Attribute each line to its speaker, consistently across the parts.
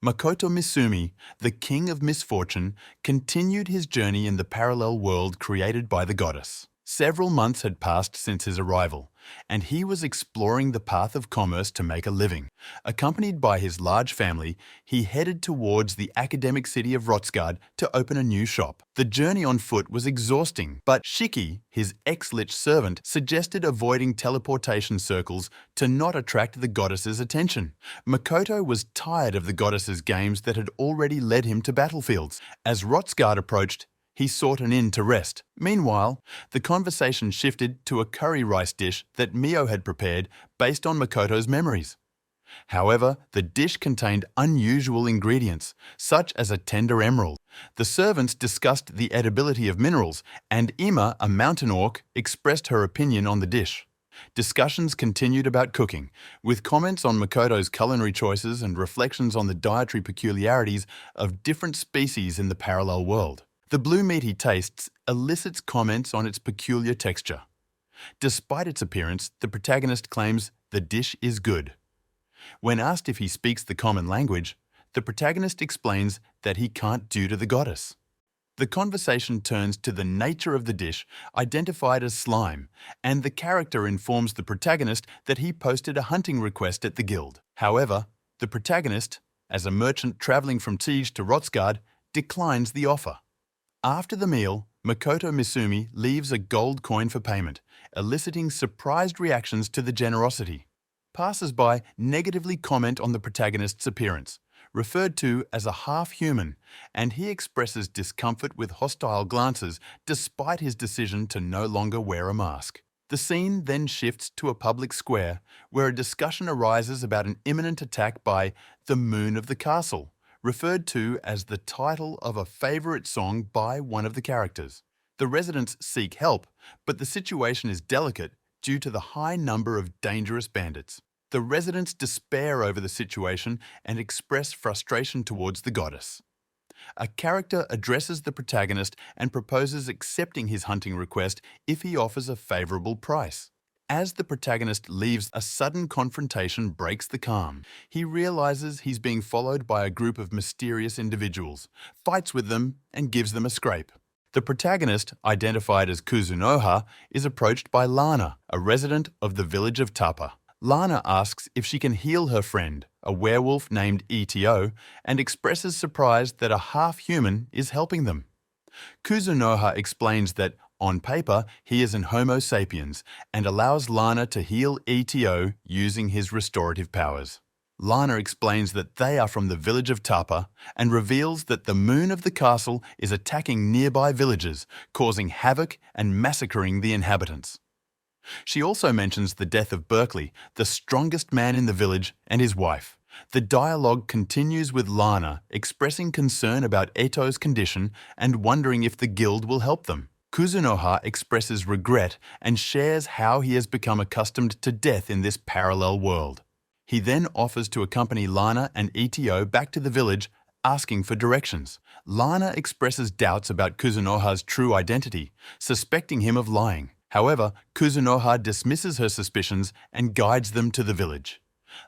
Speaker 1: Makoto Misumi, the king of misfortune, continued his journey in the parallel world created by the goddess. Several months had passed since his arrival, and he was exploring the path of commerce to make a living. Accompanied by his large family, he headed towards the academic city of Rotsgard to open a new shop. The journey on foot was exhausting, but Shiki, his ex-lich servant, suggested avoiding teleportation circles to not attract the goddess's attention. Makoto was tired of the goddess's games that had already led him to battlefields. As Rotsgard approached, he sought an inn to rest. Meanwhile, the conversation shifted to a curry rice dish that Mio had prepared based on Makoto's memories. However, the dish contained unusual ingredients, such as a tender emerald. The servants discussed the edibility of minerals, and Ima, a mountain orc, expressed her opinion on the dish. Discussions continued about cooking, with comments on Makoto's culinary choices and reflections on the dietary peculiarities of different species in the parallel world. The blue meat he tastes elicits comments on its peculiar texture. Despite its appearance, the protagonist claims the dish is good. When asked if he speaks the common language, the protagonist explains that he can't due to the goddess. The conversation turns to the nature of the dish, identified as slime, and the character informs the protagonist that he posted a hunting request at the guild. However, the protagonist, as a merchant traveling from Tige to Rotsgard, declines the offer. After the meal, Makoto Misumi leaves a gold coin for payment, eliciting surprised reactions to the generosity. Passers-by negatively comment on the protagonist's appearance, referred to as a half-human, and he expresses discomfort with hostile glances despite his decision to no longer wear a mask. The scene then shifts to a public square where a discussion arises about an imminent attack by the Moon of the Castle, referred to as the title of a favorite song by one of the characters. The residents seek help, but the situation is delicate due to the high number of dangerous bandits. The residents despair over the situation and express frustration towards the goddess. A character addresses the protagonist and proposes accepting his hunting request if he offers a favorable price. As the protagonist leaves, a sudden confrontation breaks the calm. He realizes he's being followed by a group of mysterious individuals, fights with them, and gives them a scrape. The protagonist, identified as Kuzunoha, is approached by Lana, a resident of the village of Tapa. Lana asks if she can heal her friend, a werewolf named Eto, and expresses surprise that a half-human is helping them. Kuzunoha explains that, on paper, he is an Homo sapiens and allows Lana to heal Eto using his restorative powers. Lana explains that they are from the village of Tapa and reveals that the Moon of the Castle is attacking nearby villages, causing havoc and massacring the inhabitants. She also mentions the death of Berkeley, the strongest man in the village, and his wife. The dialogue continues with Lana expressing concern about Eto's condition and wondering if the guild will help them. Kuzunoha expresses regret and shares how he has become accustomed to death in this parallel world. He then offers to accompany Lana and Eto back to the village, asking for directions. Lana expresses doubts about Kuzunoha's true identity, suspecting him of lying. However, Kuzunoha dismisses her suspicions and guides them to the village.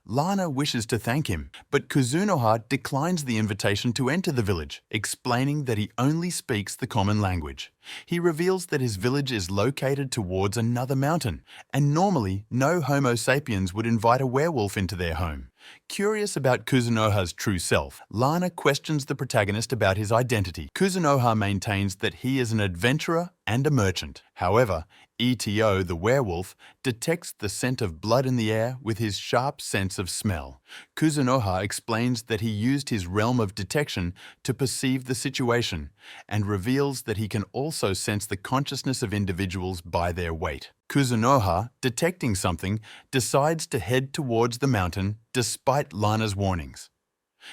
Speaker 1: Lana wishes to thank him, but Kuzunoha declines the invitation to enter the village, explaining that he only speaks the common language. He reveals that his village is located towards another mountain, and normally no Homo sapiens would invite a werewolf into their home. Curious about Kuzunoha's true self, Lana questions the protagonist about his identity. Kuzunoha maintains that he is an adventurer and a merchant. However, Eto, the werewolf, detects the scent of blood in the air with his sharp sense of smell. Kuzunoha explains that he used his realm of detection to perceive the situation and reveals that he can also sense the consciousness of individuals by their weight. Kuzunoha, detecting something, decides to head towards the mountain despite Lana's warnings.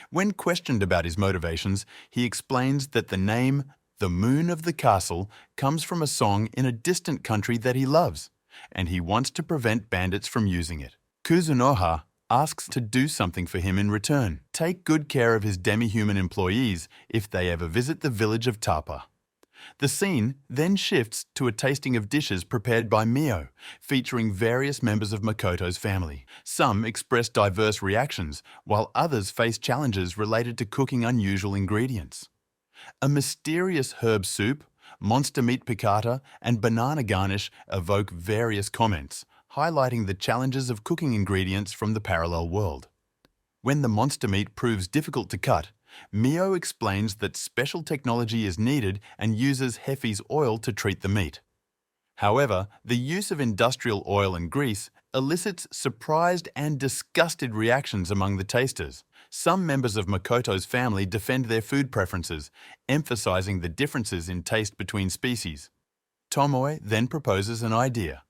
Speaker 1: When questioned about his motivations, he explains that the name "The Moon of the Castle" comes from a song in a distant country that he loves, and he wants to prevent bandits from using it. Kuzunoha asks to do something for him in return. Take good care of his demi-human employees if they ever visit the village of Tapa. The scene then shifts to a tasting of dishes prepared by Mio, featuring various members of Makoto's family. Some express diverse reactions, while others face challenges related to cooking unusual ingredients. A mysterious herb soup, monster meat piccata, and banana garnish evoke various comments, highlighting the challenges of cooking ingredients from the parallel world. When the monster meat proves difficult to cut, Mio explains that special technology is needed and uses Hefi's oil to treat the meat. However, the use of industrial oil and grease elicits surprised and disgusted reactions among the tasters. Some members of Makoto's family defend their food preferences, emphasizing the differences in taste between species. Tomoe then proposes an idea: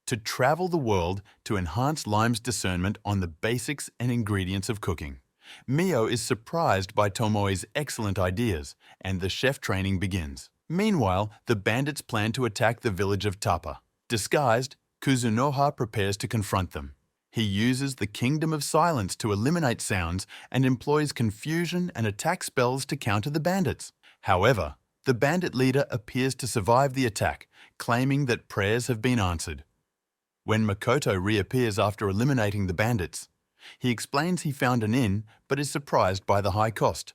Speaker 1: to travel the world to enhance Lime's discernment on the basics and ingredients of cooking. Mio is surprised by Tomoe's excellent ideas, and the chef training begins. Meanwhile, the bandits plan to attack the village of Tapa. Disguised, Kuzunoha prepares to confront them. He uses the Kingdom of Silence to eliminate sounds and employs confusion and attack spells to counter the bandits. However, the bandit leader appears to survive the attack, claiming that prayers have been answered. When Makoto reappears after eliminating the bandits, he explains he found an inn but is surprised by the high cost.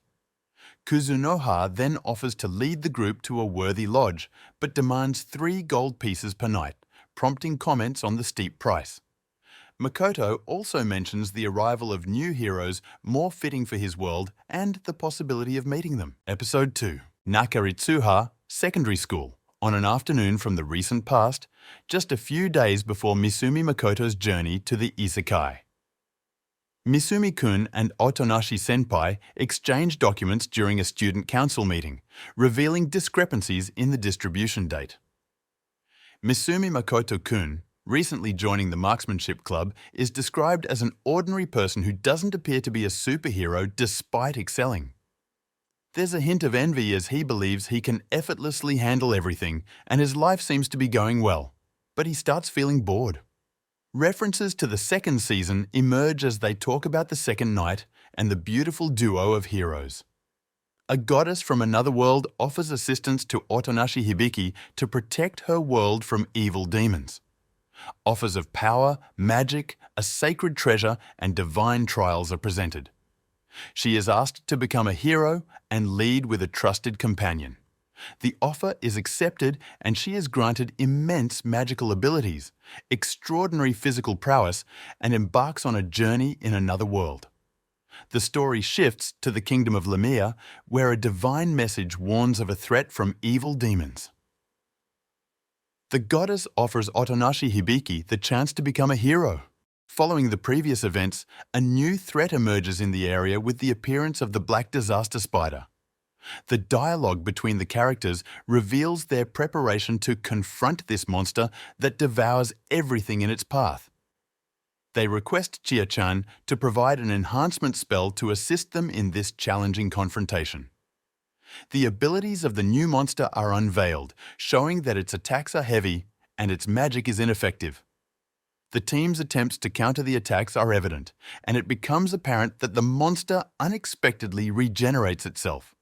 Speaker 1: Kuzunoha then offers to lead the group to a worthy lodge, but demands 3 gold pieces per night, prompting comments on the steep price. Makoto also mentions the arrival of new heroes more fitting for his world and the possibility of meeting them. Episode 2. Nakaritsuha Secondary School. On an afternoon from the recent past, just a few days before Misumi Makoto's journey to the isekai. Misumi-kun and Otonashi-senpai exchange documents during a student council meeting, revealing discrepancies in the distribution date. Misumi Makoto-kun, recently joining the marksmanship club, is described as an ordinary person who doesn't appear to be a superhero despite excelling. There's a hint of envy as he believes he can effortlessly handle everything and his life seems to be going well, but he starts feeling bored. References to the second season emerge as they talk about the second night and the beautiful duo of heroes. A goddess from another world offers assistance to Otonashi Hibiki to protect her world from evil demons. Offers of power, magic, a sacred treasure, and divine trials are presented. She is asked to become a hero and lead with a trusted companion. The offer is accepted and she is granted immense magical abilities, extraordinary physical prowess, and embarks on a journey in another world. The story shifts to the kingdom of Lemia, where a divine message warns of a threat from evil demons. The goddess offers Otonashi Hibiki the chance to become a hero. Following the previous events, a new threat emerges in the area with the appearance of the Black Disaster Spider. The dialogue between the characters reveals their preparation to confront this monster that devours everything in its path. They request Chia-chan to provide an enhancement spell to assist them in this challenging confrontation. The abilities of the new monster are unveiled, showing that its attacks are heavy and its magic is ineffective. The team's attempts to counter the attacks are evident, and it becomes apparent that the monster unexpectedly regenerates itself.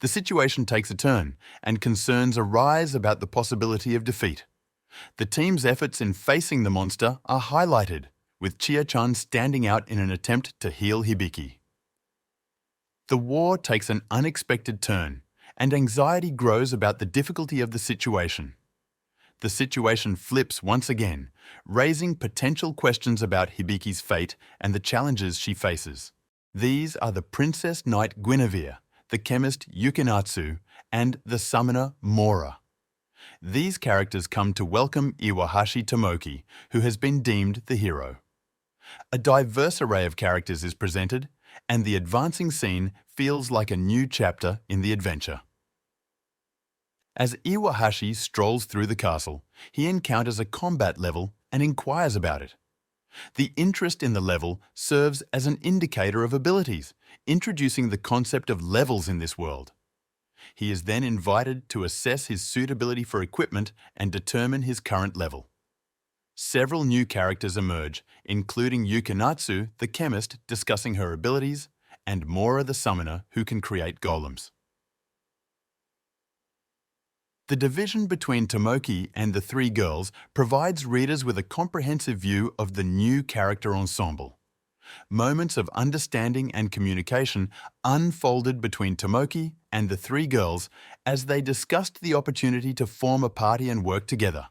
Speaker 1: The situation takes a turn, and concerns arise about the possibility of defeat. The team's efforts in facing the monster are highlighted, with Chia-chan standing out in an attempt to heal Hibiki. The war takes an unexpected turn, and anxiety grows about the difficulty of the situation. The situation flips once again, raising potential questions about Hibiki's fate and the challenges she faces. These are the Princess Knight Guinevere, the chemist Yukinatsu, and the summoner Mora. These characters come to welcome Iwahashi Tomoki, who has been deemed the hero. A diverse array of characters is presented, and the advancing scene feels like a new chapter in the adventure. As Iwahashi strolls through the castle, he encounters a combat level and inquires about it. The interest in the level serves as an indicator of abilities, introducing the concept of levels in this world. He is then invited to assess his suitability for equipment and determine his current level. Several new characters emerge, including Yukinatsu, the chemist, discussing her abilities, and Mora the summoner, who can create golems. The division between Tomoki and the three girls provides readers with a comprehensive view of the new character ensemble. Moments of understanding and communication unfolded between Tomoki and the three girls as they discussed the opportunity to form a party and work together.